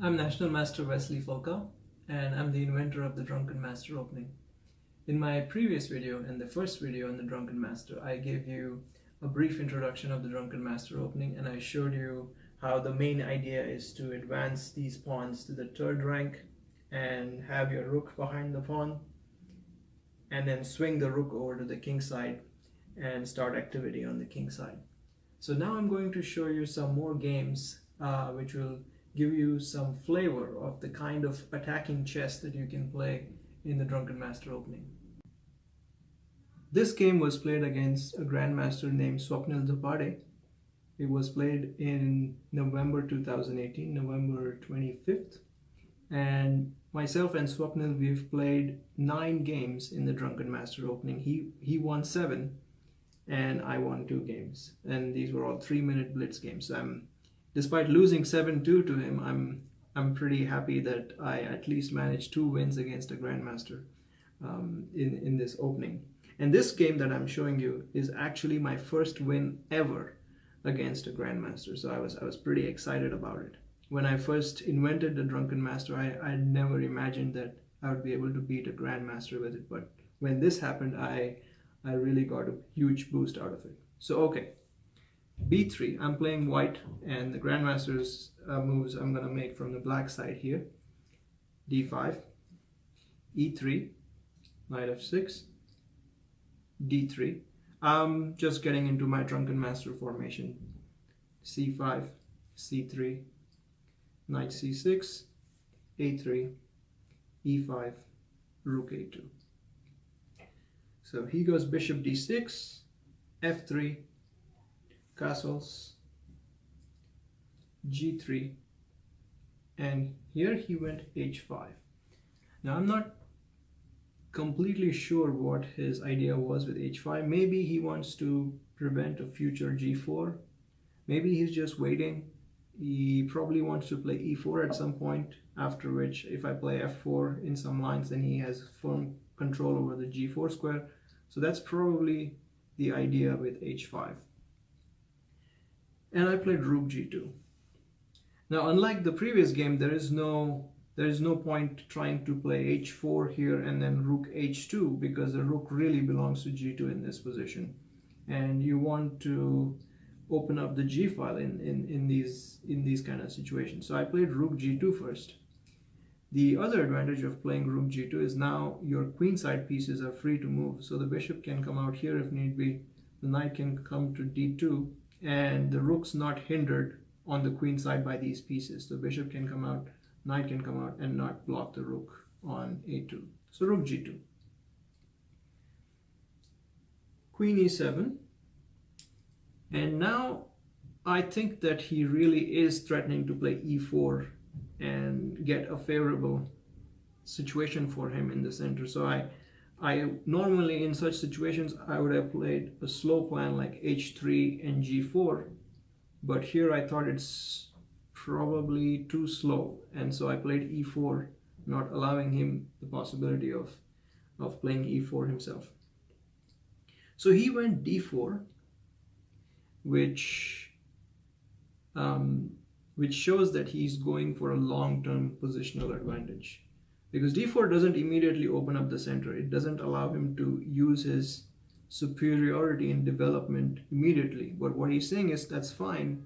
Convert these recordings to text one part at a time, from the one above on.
I'm National Master Wesley Folka, and I'm the inventor of the Drunken Master opening. In my previous video, and the first video on the Drunken Master, I gave you a brief introduction of the Drunken Master opening, and I showed you how the main idea is to advance these pawns to the third rank and have your rook behind the pawn, and then swing the rook over to the king side and start activity on the king side. So now I'm going to show you some more games which will give you some flavor of the kind of attacking chess that you can play in the Drunken Master opening. This game was played against a grandmaster named Swapnil Zapade. It was played in November 2018, November 25th. And myself and Swapnil, we've played 9 games in the Drunken Master opening. He won 7 and I won 2 games. And these were all 3-minute blitz games. So despite losing 7-2 to him, I'm pretty happy that I at least managed 2 wins against a grandmaster in this opening. And this game that I'm showing you is actually my first win ever against a grandmaster. So I was pretty excited about it. When I first invented the Drunken Master, I never imagined that I would be able to beat a grandmaster with it. But when this happened, I really got a huge boost out of it. So okay. B3, I'm playing white, and the grandmaster's moves I'm going to make from the black side here. D5, E3, knight f6, D3. I'm just getting into my Drunken Master formation. C5, C3, knight C6, A3, E5, rook A2. So he goes bishop D6, F3, castles, G3, and here he went H5. Now I'm not completely sure what his idea was with H5. Maybe he wants to prevent a future G4. Maybe he's just waiting. He probably wants to play E4 at some point, after which if I play F4 in some lines, then he has firm control over the G4 square. So that's probably the idea with H5. And I played rook G2. Now, unlike the previous game, there is no point trying to play H4 here and then rook H2, because the rook really belongs to G2 in this position, and you want to open up the G file in these kind of situations. So I played rook G2 first. The other advantage of playing rook G2 is now your queenside pieces are free to move. So the bishop can come out here if need be. The knight can come to D2. And the rook's not hindered on the queen side by these pieces. The bishop can come out, knight can come out, and not block the rook on A2. So rook G2. Queen E7. And now I think that he really is threatening to play E4 and get a favorable situation for him in the center. So I normally in such situations I would have played a slow plan like H3 and G4, but here I thought it's probably too slow, and so I played E4, not allowing him the possibility of playing E4 himself. So he went D4, which shows that he's going for a long-term positional advantage. Because D4 doesn't immediately open up the center. It doesn't allow him to use his superiority in development immediately. But what he's saying is, that's fine.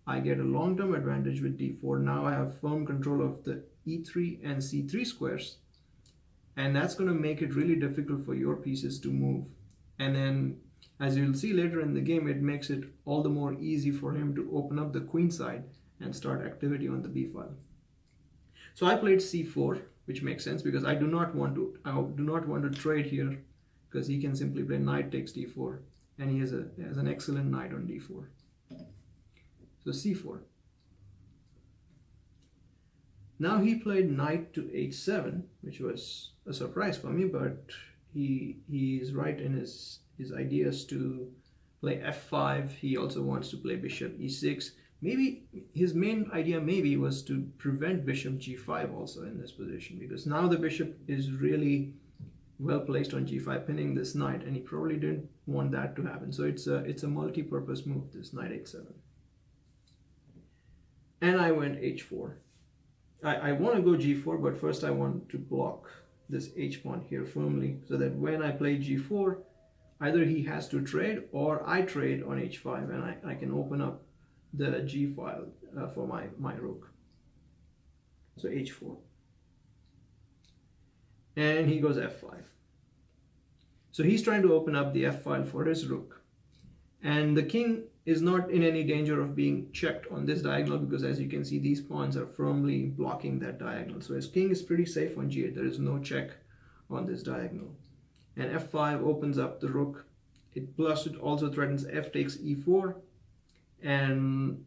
I get a long-term advantage with D4. Now I have firm control of the E3 and C3 squares. And that's going to make it really difficult for your pieces to move. And then, as you'll see later in the game, it makes it all the more easy for him to open up the queen side and start activity on the B file. So I played C4, which makes sense because I do not want to trade here, because he can simply play knight takes D4, and he has an excellent knight on D4. So C4. Now he played knight to H7, which was a surprise for me, but he is right in his ideas to play F5. He also wants to play bishop E6. Maybe his main idea was to prevent bishop G5 also in this position, because now the bishop is really well placed on G5, pinning this knight, and he probably didn't want that to happen. So it's a multi-purpose move, this knight H7. And I went H4. I want to go g4, but first I want to block this h pawn here firmly, so that when I play g4, either he has to trade or I trade on h5, and I can open up the g file for my rook. So h4. And he goes f5. So he's trying to open up the f file for his rook. And the king is not in any danger of being checked on this diagonal, because as you can see, these pawns are firmly blocking that diagonal. So his king is pretty safe on g8. There is no check on this diagonal. And f5 opens up the rook. It also threatens f takes e4. And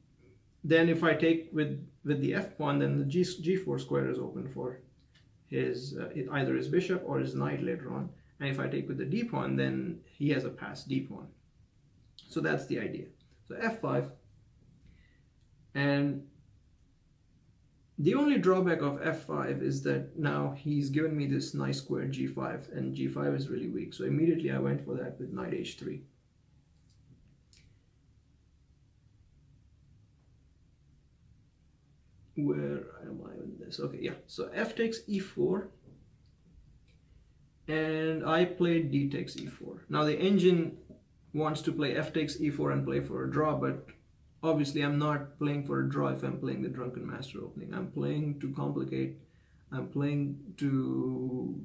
then if I take with the f pawn, then the g4 square is open for his either his bishop or his knight later on. And if I take with the d pawn, then he has a passed d pawn. So that's the idea. So f5, and the only drawback of f5 is that now he's given me this nice square g5, and g5 is really weak. So immediately I went for that with knight h3. Where am I in this? Okay, yeah. So f takes e4, and I played d takes e4. Now the engine wants to play f takes e4 and play for a draw, but obviously I'm not playing for a draw if I'm playing the Drunken Master opening. I'm playing to complicate. I'm playing to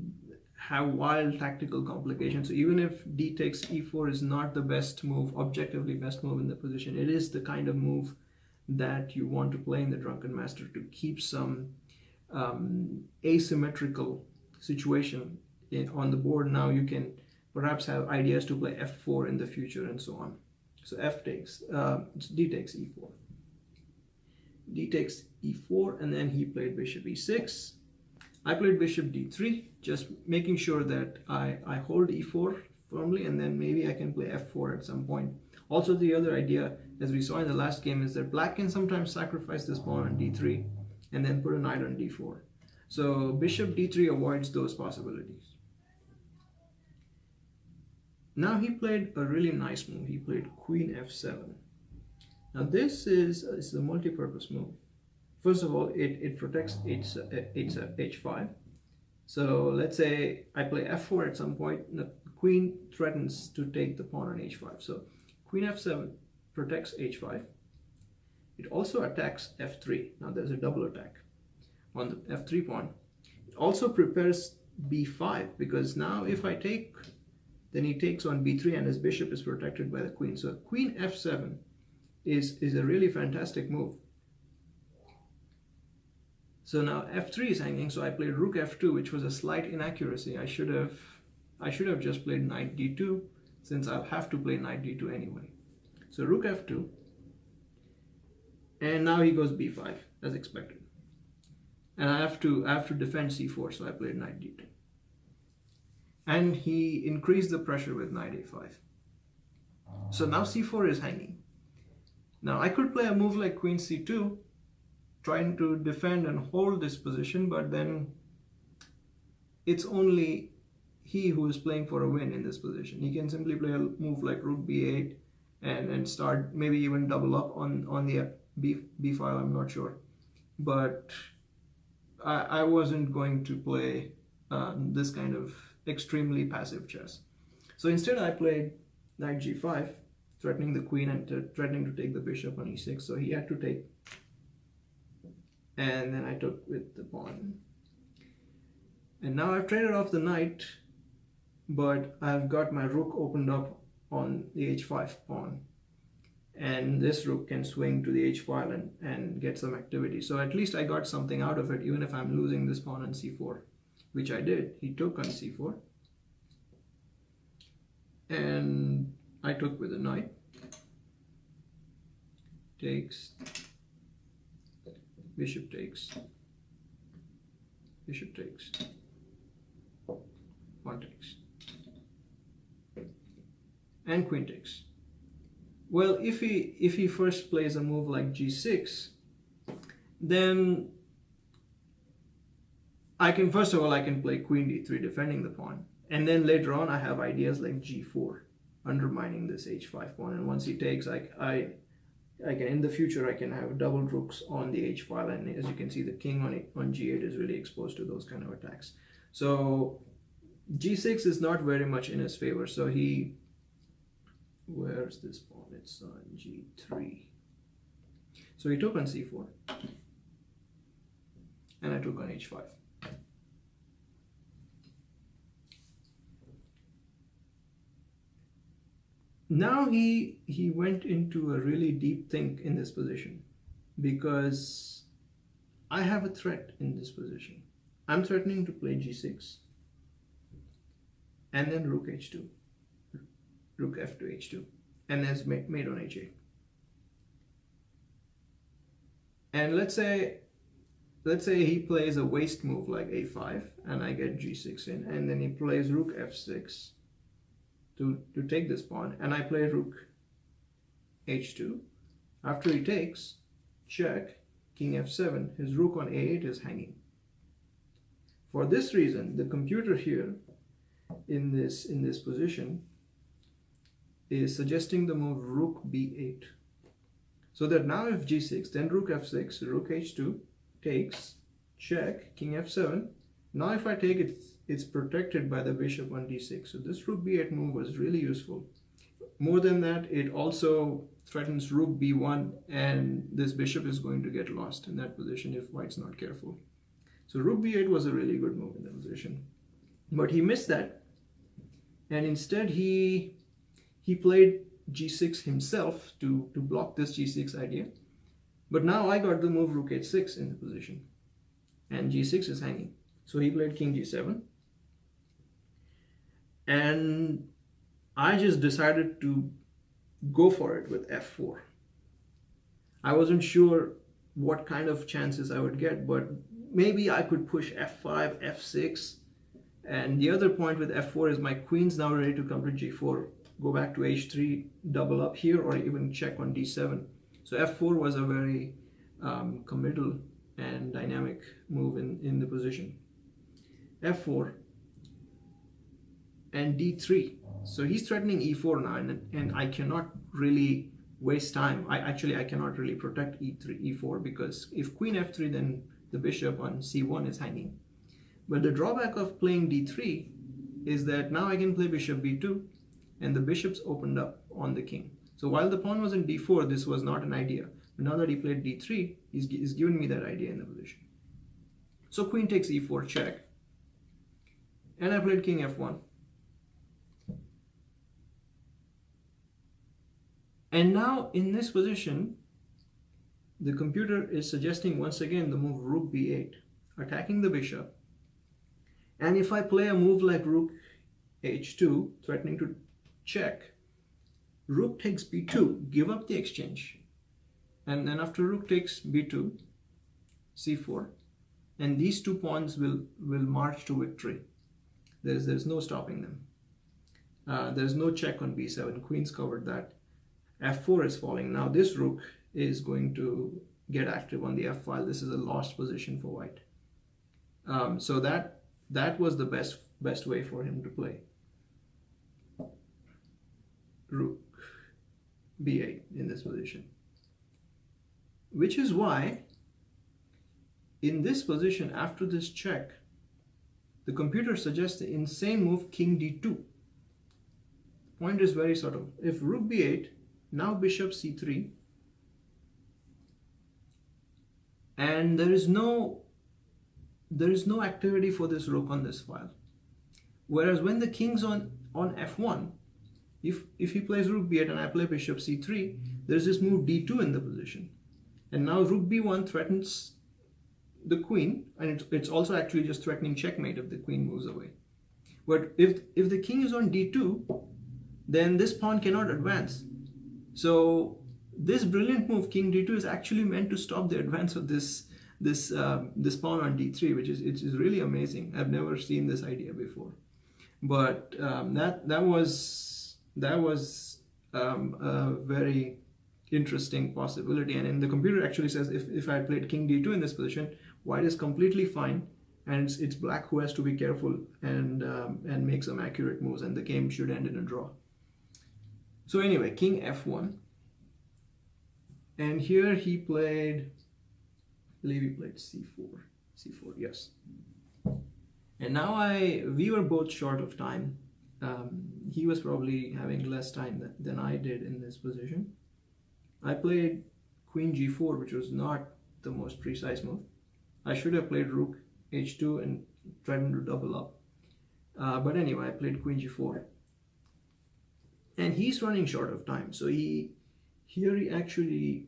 have wild tactical complications. So even if d takes e4 is not the best move, objectively best move in the position, it is the kind of move that you want to play in the Drunken Master to keep some asymmetrical situation on the board. Now you can perhaps have ideas to play f4 in the future and so on. So d takes e4. D takes e4, and then he played bishop e6. I played bishop d3, just making sure that I hold e4 firmly, and then maybe I can play f4 at some point. Also, the other idea, as we saw in the last game, is that black can sometimes sacrifice this pawn on d3 and then put a knight on d4. So bishop d3 avoids those possibilities. Now he played a really nice move. He played queen f7. Now this is a multi-purpose move. First of all, it protects h5. So let's say I play f4 at some point, the queen threatens to take the pawn on h5. So queen f7 protects h5. It also attacks f3. Now there's a double attack on the f3 pawn. It also prepares b5, because now if I take, then he takes on b3 and his bishop is protected by the queen. So queen f7 is a really fantastic move. So now f3 is hanging, so I played rook f2, which was a slight inaccuracy. I should have just played knight d2, since I'll have to play knight d2 anyway. So rook f2, and now he goes b5 as expected. And I have to defend c4, so I played knight d2. And he increased the pressure with knight a5. So now c4 is hanging. Now I could play a move like queen c2, trying to defend and hold this position, but then it's only he who is playing for a win in this position. He can simply play a move like rook b8 and start, maybe even double up on the b file, I'm not sure. But I wasn't going to play this kind of extremely passive chess. So instead I played knight g5, threatening the queen and threatening to take the bishop on e6. So he had to take, and then I took with the pawn. And now I've traded off the knight, but I've got my rook opened up on the h5 pawn. And this rook can swing to the h file and get some activity. So at least I got something out of it, even if I'm losing this pawn on c4, which I did. He took on c4. And I took with a knight. Takes. Bishop takes. Bishop takes. Pawn takes. And queen takes. Well, if he first plays a move like g6, then I can, first of all, I can play queen d3 defending the pawn. And then later on I have ideas like g4, undermining this h5 pawn. And once he takes, in the future I can have double rooks on the h file, and as you can see, the king on g8 is really exposed to those kind of attacks. So g6 is not very much in his favor. So where's this pawn? It's on g3. So he took on c4, and I took on h5. Now he went into a really deep think in this position, because I have a threat in this position. I'm threatening to play g6 and then rook h2, rook f to h2, and then mate on h8. And let's say he plays a waste move like a5, and I get g6 in, and then he plays rook f6 to take this pawn, and I play rook h2. After he takes, check, king f7, his rook on a8 is hanging. For this reason, the computer here in this position is suggesting the move rook b8. So that now if g6, then rook f6, rook h2, takes, check, king f7. Now if I take it, it's protected by the bishop on d6. So this rook b8 move was really useful. More than that, it also threatens rook b1, and this bishop is going to get lost in that position if white's not careful. So rook b8 was a really good move in that position. But he missed that, and instead he played g6 himself to block this g6 idea. But now I got the move rook h6 in the position, and g6 is hanging. So he played king g7, and I just decided to go for it with f4. I wasn't sure what kind of chances I would get, but maybe I could push f5, f6. And the other point with f4 is my queen's now ready to come to g4, go back to h3, double up here, or even check on d7. So f4 was a very committal and dynamic move in the position. f4 and d3. So he's threatening e4 now, and I cannot really waste time. I cannot really protect e4, because if queen f3, then the bishop on c1 is hanging. But the drawback of playing d3 is that now I can play bishop b2, and the bishop's opened up on the king. So while the pawn was in d4, this was not an idea. But now that he played d3, he's given me that idea in the position. So queen takes e4, check, and I played king f1. And now in this position, the computer is suggesting once again the move rook b8, attacking the bishop. And if I play a move like rook h2, threatening to check, rook takes b2, give up the exchange. And then after rook takes b2, c4, and these two pawns will march to victory. There's no stopping them. There's no check on b7. Queen's covered that. f4 is falling. Now this rook is going to get active on the f file. This is a lost position for white. So that was the best way for him to play. Rook b8 in this position. Which is why in this position, after this check, the computer suggests the insane move king d2. Point is very subtle. If rook b8, now bishop c3, and there is no activity for this rook on this file. Whereas when the king's on f1, if he plays rook b8 and I play bishop c3, there's this move d2 in the position. And now rook b1 threatens the queen, and it's also actually just threatening checkmate if the queen moves away. But if the king is on d2, then this pawn cannot advance. So this brilliant move, king d2, is actually meant to stop the advance of this pawn on d3, which is really amazing. I've never seen this idea before. But that was a very interesting possibility. And the computer actually says if I had played king d2 in this position, white is completely fine, and it's black who has to be careful and make some accurate moves, and the game should end in a draw. So anyway, king f1. And here he played, I believe he played c4, yes. And now we were both short of time. He was probably having less time than I did in this position. I played queen g4, which was not the most precise move. I should have played rook h2 and tried to double up. But anyway, I played queen g4. And he's running short of time. So he actually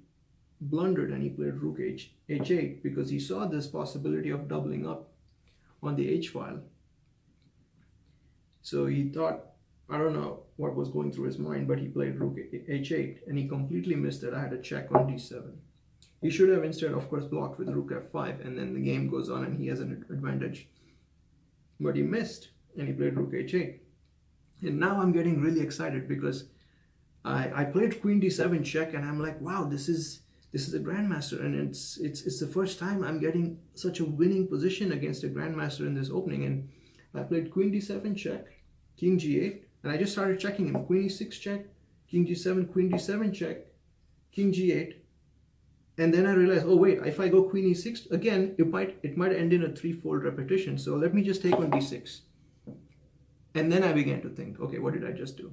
blundered and he played rook h8 because he saw this possibility of doubling up on the h file. So he thought, I don't know what was going through his mind, but he played rook h8 and he completely missed it. I had a check on d7. He should have instead, of course, blocked with rook f5, and then the game goes on and he has an advantage. But he missed and he played rook h8. And now I'm getting really excited because I played queen d7 check, and I'm like, wow, this is a grandmaster, and it's the first time I'm getting such a winning position against a grandmaster in this opening. And I played queen d7 check, king g8, and I just started checking him. Queen e6 check, king g7, queen d7 check, king g8. And then I realized, oh wait, if I go queen e6 again, it might end in a threefold repetition. So let me just take on d6. And then I began to think, okay, what did I just do?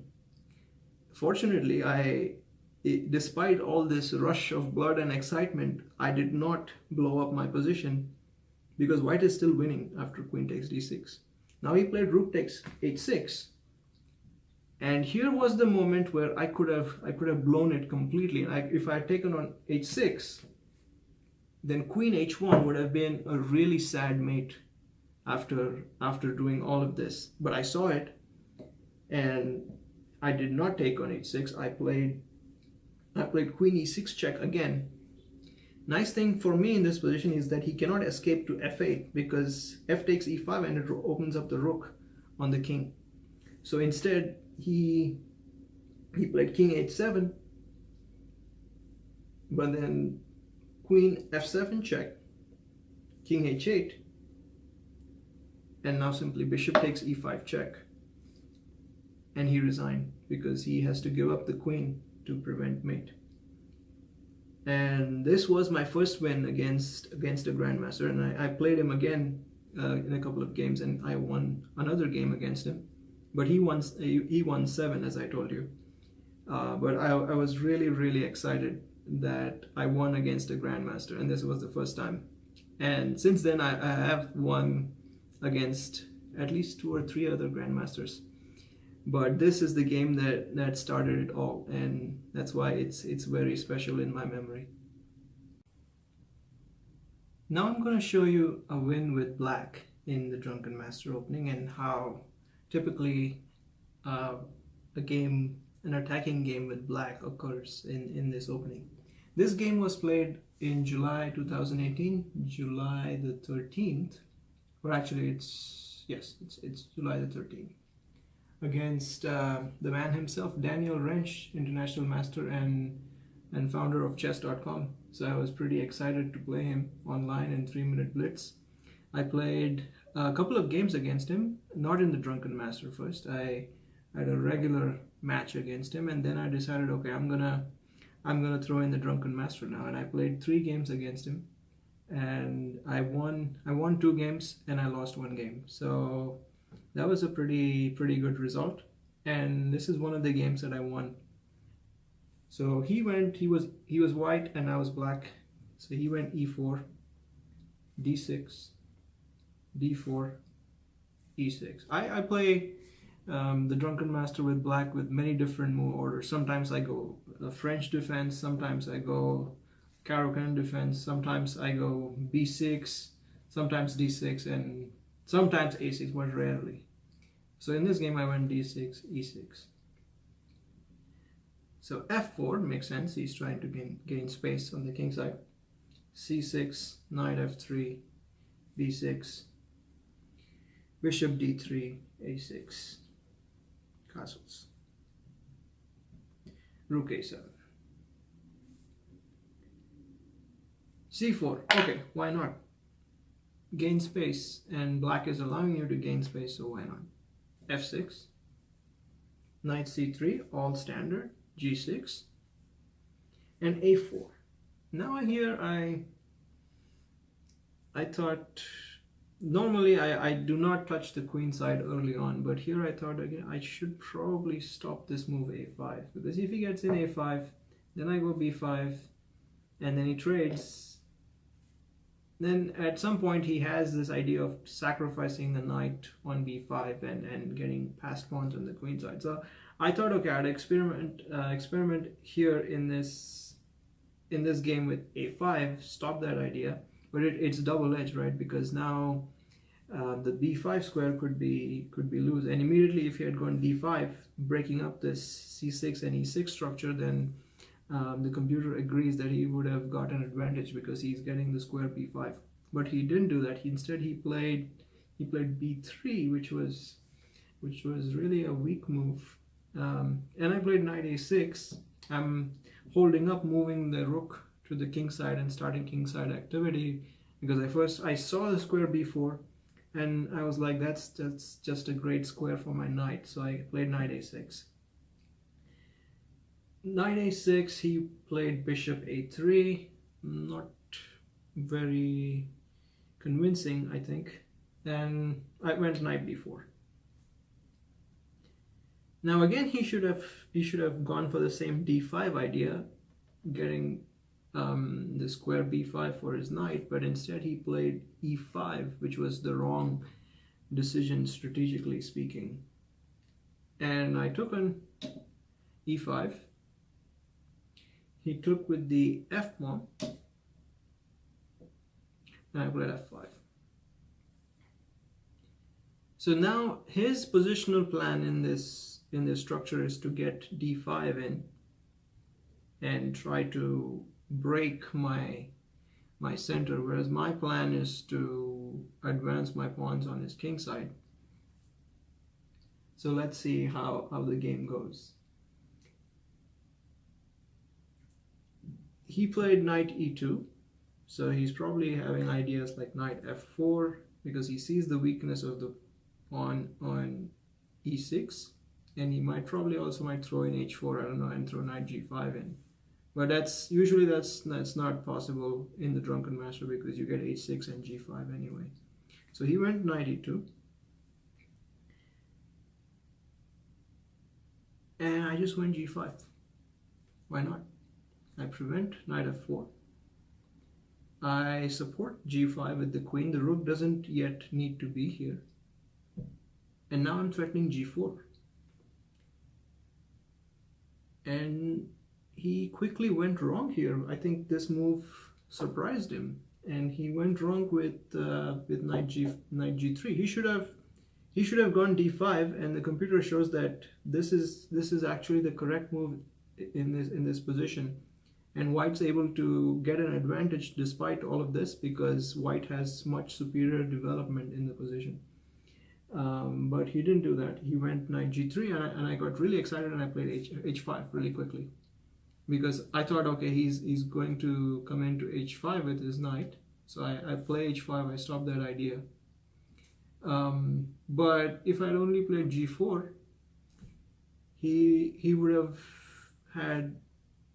Fortunately, despite all this rush of blood and excitement, I did not blow up my position because white is still winning after queen takes d6. Now he played rook takes h6. And here was the moment where I could have blown it completely. If I had taken on h6, then queen h1 would have been a really sad mate after doing all of this. But I saw it, and I did not take on h6. I played queen e6 check again. Nice thing for me in this position is that he cannot escape to f8 because f takes e5 and it opens up the rook on the king. So instead, he played king h7, but then queen f7 check, king h8, and now simply bishop takes e5 check. And he resigned because he has to give up the queen to prevent mate. And this was my first win against a grandmaster, and I played him again in a couple of games, and I won another game against him. But he won 7, as I told you. But I was really, really excited that I won against a grandmaster, and this was the first time. And since then, I have won against at least 2 or 3 other grandmasters. But this is the game that started it all, and that's why it's very special in my memory. Now I'm going to show you a win with black in the Drunken Master opening, and how typically an attacking game with black occurs in this opening. This game was played in July 2018, July the 13th, or actually it's July the 13th, against the man himself, Daniel Rensch, international master and founder of chess.com. So I was pretty excited to play him online in 3-minute blitz. I played a couple of games against him, not in the Drunken Master first. I had a regular match against him, and then I decided, okay, I'm gonna throw in the Drunken Master now. And I played 3 games against him, and I won 2 games and I lost 1 game. So that was a pretty good result, and this is one of the games that I won. So he was white and I was black. So he went e4, d6, d4, e6. I play the Drunken Master with black with many different move orders. Sometimes I go French defense, sometimes I go Caro-Kann defense, sometimes I go b6, sometimes d6, and sometimes a6, but rarely. So in this game I went d6, e6. So f4 makes sense, he's trying to gain space on the king side. c6, knight f3, b6, bishop d3, a6, castles, rook a7, c4. Okay, why not? Gain space, and black is allowing you to gain space, so why not? f6, knight c3, all standard, g6, and a4. Now here I thought, normally I do not touch the queen side early on, but here I thought again I should probably stop this move a5, because if he gets in a5, then I go b5, and then he trades. Then at some point he has this idea of sacrificing the knight on b5 and getting passed pawns on the queen side. So I thought, okay, I'd experiment here in this game with a5, stop that idea. But it's double-edged, right? Because now the b5 square could be loose, and immediately if he had gone d5, breaking up this c6 and e6 structure, then the computer agrees that he would have got an advantage because he's getting the square b5. But he didn't do that. Instead, he played b3, which was really a weak move. And I played knight a6. I'm holding up, moving the rook to the king side and starting king side activity, because I saw the square b4 and I was like, that's just a great square for my knight. So I played knight a6. Knight a6, he played bishop a3, not very convincing, I think, and I went knight b4. Now again, he should have gone for the same d5 idea, getting the square b5 for his knight, but instead he played e5, which was the wrong decision strategically speaking. And I took on e5. He took with the f pawn, and I played f5. So now his positional plan in this structure is to get d5 in and try to break my center, whereas my plan is to advance my pawns on his king side. So let's see how the game goes. He played knight e2, so he's probably having ideas like knight f4, because he sees the weakness of the pawn on e6, and he might throw in h4, I don't know, and throw knight g5 in. But that's not possible in the Drunken Master, because you get h6 and g5 anyway. So he went knight e2, and I just went g5. Why not? I prevent knight f4. I support g5 with the queen. The rook doesn't yet need to be here. And now I'm threatening g4. And he quickly went wrong here. I think this move surprised him, and he went wrong with knight g3. He should have gone d5, and the computer shows that this is actually the correct move in this position. And white's able to get an advantage despite all of this, because white has much superior development in the position. But he didn't do that. He went knight g3, and I got really excited, and I played h5 really quickly, because I thought, okay, he's going to come into h5 with his knight. So I play h5, I stop that idea. But if I'd only played g4, he would have had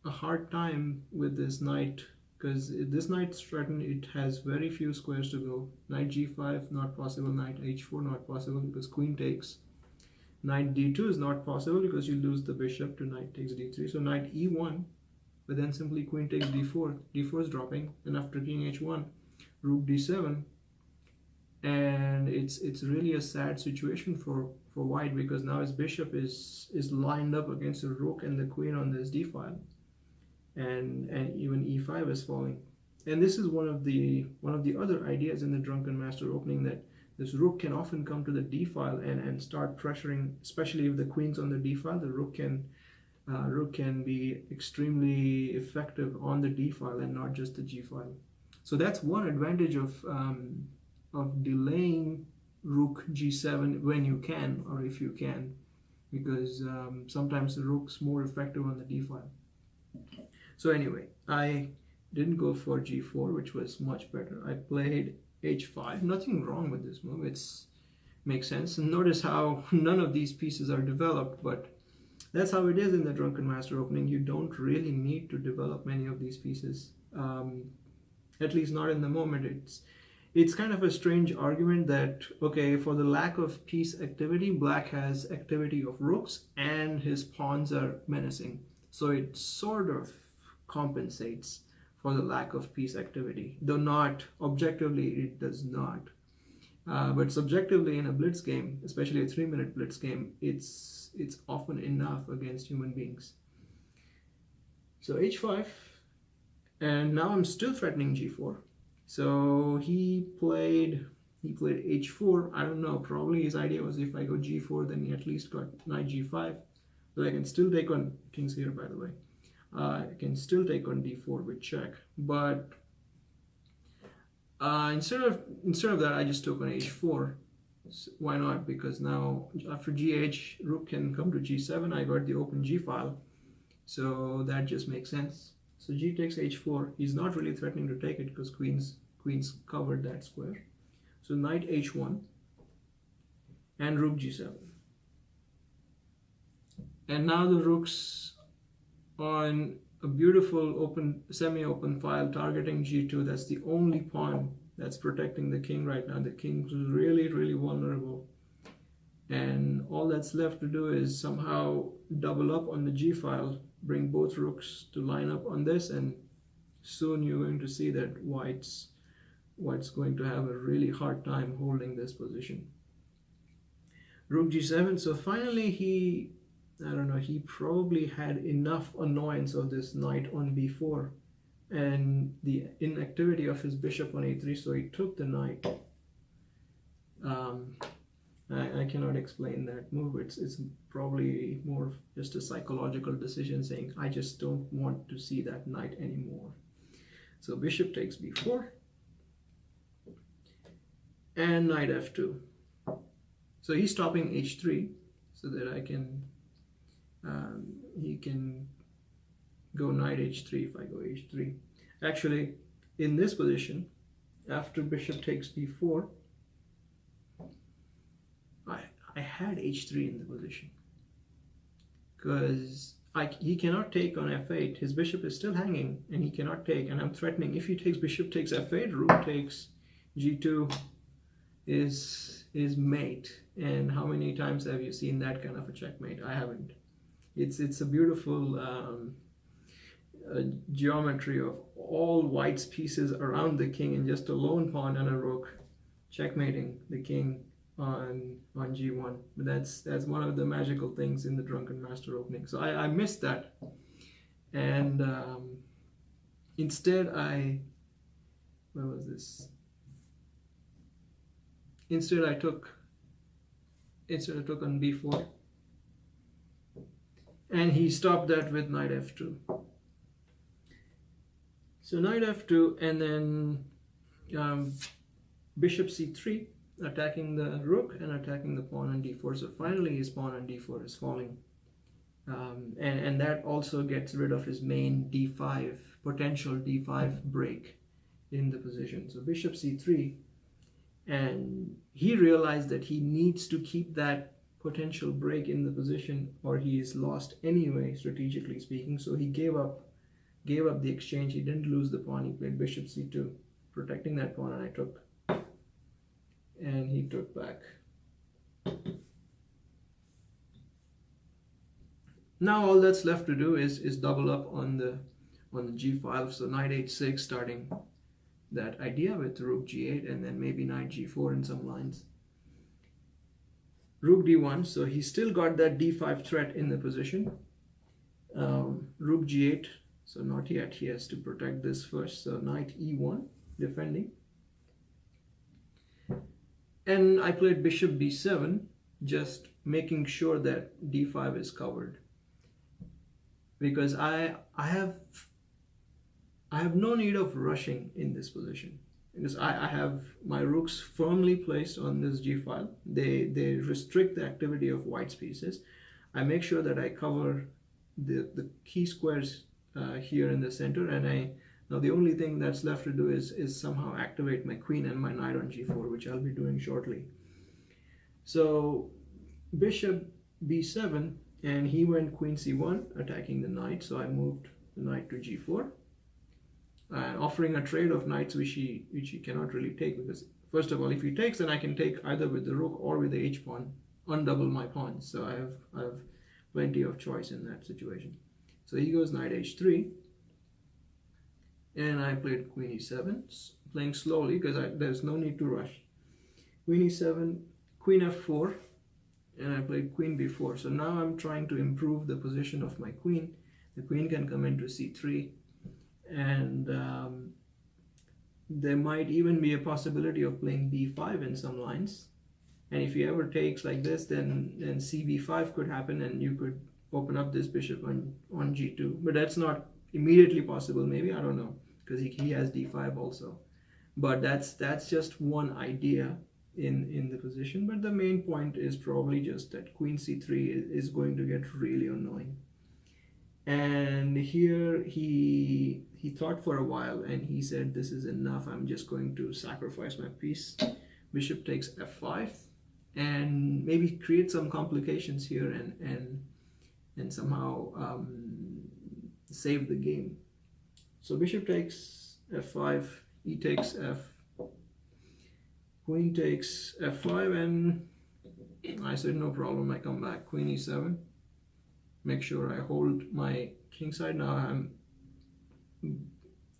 a hard time with this knight, because this knight's threatened. It has very few squares to go. Knight g5 not possible, knight h4 not possible because queen takes. Knight d2 is not possible because you lose the bishop to knight takes d3. So knight e1, but then simply queen takes d4. d4 is dropping, and after king h1, rook d7, and it's really a sad situation for white, because now his bishop is lined up against the rook and the queen on this d file. And even e5 is falling. And this is one of the other ideas in the Drunken Master opening, that this rook can often come to the d file and start pressuring, especially if the queen's on the d file. The rook can be extremely effective on the d file and not just the g file. So that's one advantage of delaying rook g7 when you can, or if you can, because sometimes the rook's more effective on the d file. So anyway, I didn't go for g4, which was much better. I played h5. Nothing wrong with this move. It's makes sense. And notice how none of these pieces are developed, but that's how it is in the Drunken Master opening. You don't really need to develop many of these pieces. at least not in the moment. It's kind of a strange argument that, okay, for the lack of piece activity, black has activity of rooks and his pawns are menacing. So it sort of compensates for the lack of piece activity, though not objectively, it does not. But subjectively, in a blitz game, especially a 3-minute blitz game, it's often enough against human beings. So h5, and now I'm still threatening g4. So he played h4. I don't know, probably his idea was if I go g4, then he at least got knight g5. But I can still take on, king's here by the way, I can still take on d4 with check. But instead of that, I just took on h4. So why not? Because now after gh, rook can come to g7. I got the open g file, so that just makes sense. So g takes h4. He's not really threatening to take it because queens covered that square. So knight h1 and rook g7. And now the rook's on a beautiful open, semi-open file targeting g2. That's the only pawn that's protecting the king right now. The king's really, really vulnerable. And all that's left to do is somehow double up on the g file, bring both rooks to line up on this, and soon you're going to see that white's going to have a really hard time holding this position. Rook g7. So finally he probably had enough annoyance of this knight on b4 and the inactivity of his bishop on a3, so he took the knight. I cannot explain that move. It's probably more of just a psychological decision saying, I just don't want to see that knight anymore. So bishop takes b4 and knight f2. So he's stopping h3 so that he can go knight h3 if I go h3. Actually, in this position, after bishop takes b4, I had h3 in the position because he cannot take on f8. His bishop is still hanging and he cannot take, and I'm threatening if he takes bishop takes f8, rook takes g2 is mate. And how many times have you seen that kind of a checkmate? I haven't. It's a beautiful geometry of all white's pieces around the king and just a lone pawn and a rook checkmating the king on g1. But that's one of the magical things in the Drunken Master opening. So I missed that, and instead I took on b4, and he stopped that with knight f2. So knight f2, and then bishop c3, attacking the rook and attacking the pawn on d4. So finally his pawn on d4 is falling, and that also gets rid of his main d5, potential d5 break in the position. So bishop c3, and he realized that he needs to keep that potential break in the position or he is lost anyway, strategically speaking. So he gave up the exchange. He didn't lose the pawn. He played bishop c2, protecting that pawn, and I took, and he took back. Now all that's left to do is double up on the g file. So knight h6, starting that idea with rook g8, and then maybe knight g4 in some lines. Rook d1, so he still got that d5 threat in the position. Rook g8, so not yet, he has to protect this first. So knight e1, defending. And I played bishop b7, just making sure that d5 is covered, because I have no need of rushing in this position, because I have my rooks firmly placed on this g file. They restrict the activity of white's pieces. I make sure that I cover the key squares here in the center, and now the only thing that's left to do is somehow activate my queen and my knight on g4, which I'll be doing shortly. So bishop b7, and he went queen c1, attacking the knight. So I moved the knight to g4. and offering a trade of knights which he cannot really take, because first of all, if he takes, then I can take either with the rook or with the h pawn, undouble my pawns. So I have plenty of choice in that situation. So he goes knight h3, and I played queen e7, playing slowly because there's no need to rush. Queen e7, queen f4, and I played queen b4. So now I'm trying to improve the position of my queen. The queen can come into c3, and there might even be a possibility of playing b5 in some lines. And if he ever takes like this, then cb5 could happen, and you could open up this bishop on g2. But that's not immediately possible. Maybe, I don't know, because he has d5 also. But that's just one idea in the position. But the main point is probably just that queen c3 is going to get really annoying. And here he thought for a while, and he said, this is enough, I'm just going to sacrifice my piece. Bishop takes f5, and maybe create some complications here and somehow save the game. So bishop takes f5, e takes f, queen takes f5, and I said no problem, I come back, queen e7. Make sure I hold my king side. Now I'm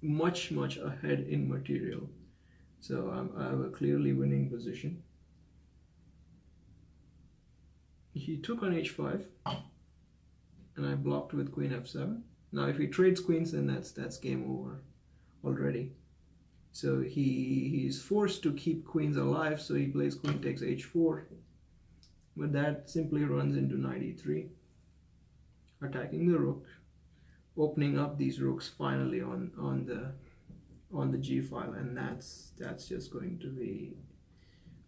much ahead in material, so I have a clearly winning position. He took on h5, and I blocked with queen f7. Now if he trades queens, then that's game over already. So he's forced to keep queens alive, so he plays queen takes h4, but that simply runs into knight e3. Attacking the rook, opening up these rooks finally on the g file, and that's just going to be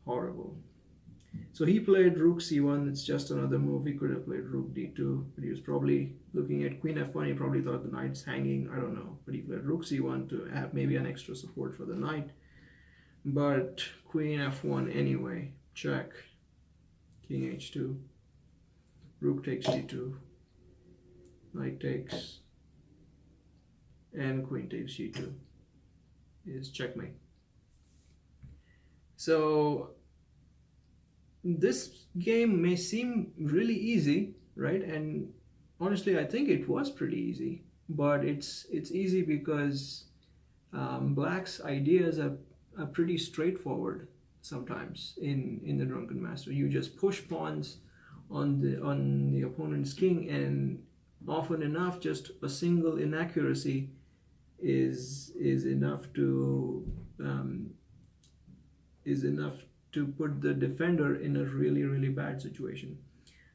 horrible. So he played rook c1. It's just another move. He could have played rook d2, but he was probably looking at queen f1. He probably thought the knight's hanging, I don't know, but he played rook c1 to have maybe an extra support for the knight. But queen f1 anyway, check, king h2, rook takes d2, knight takes, and queen takes g2 is checkmate. So this game may seem really easy, right? And honestly, I think it was pretty easy, but it's easy because Black's ideas are pretty straightforward sometimes in the Drunken Master. You just push pawns on the opponent's king, and often enough, just a single inaccuracy is enough to put the defender in a really bad situation.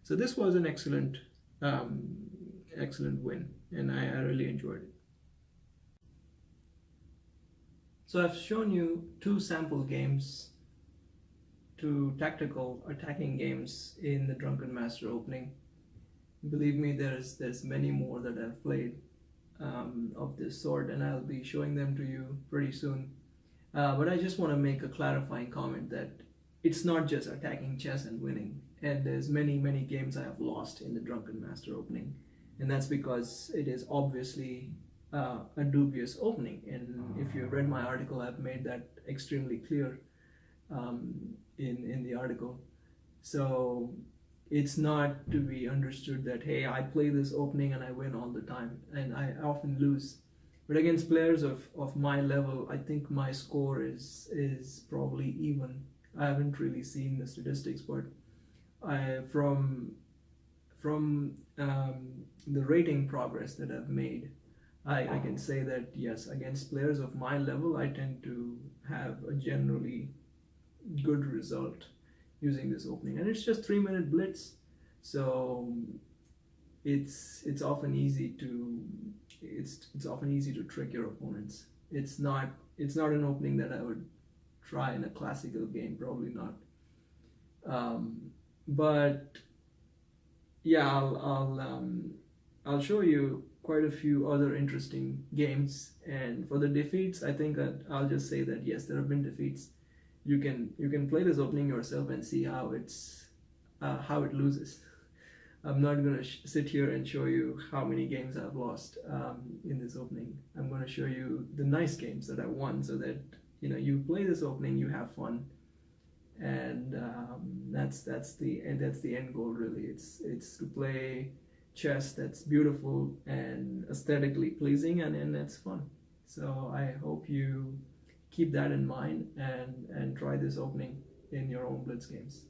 So this was an excellent win, and I really enjoyed it. So I've shown you 2 sample games, 2 tactical attacking games in the Drunken Master opening. Believe me, there's many more that I've played of this sort, and I'll be showing them to you pretty soon. But I just want to make a clarifying comment that it's not just attacking chess and winning, and there's many games I have lost in the Drunken Master opening, and that's because it is obviously a dubious opening. And if you read my article, I've made that extremely clear in the article. So it's not to be understood that, hey, I play this opening and I win all the time, and I often lose. But against players of my level, I think my score is probably even. I haven't really seen the statistics, but from the rating progress that I've made, I can say that yes, against players of my level, I tend to have a generally good result using this opening. And it's just 3-minute blitz, so it's often easy to trick your opponents. It's not an opening that I would try in a classical game, probably not. But yeah, I'll show you quite a few other interesting games. And for the defeats, I think that I'll just say that yes, there have been defeats. You can play this opening yourself and see how it loses. I'm not going to sit here and show you how many games I've lost in this opening. I'm going to show you the nice games that I won, so that you play this opening, you have fun, and that's the end goal really. It's to play chess that's beautiful and aesthetically pleasing, and that's fun. So I hope you keep that in mind and try this opening in your own blitz games.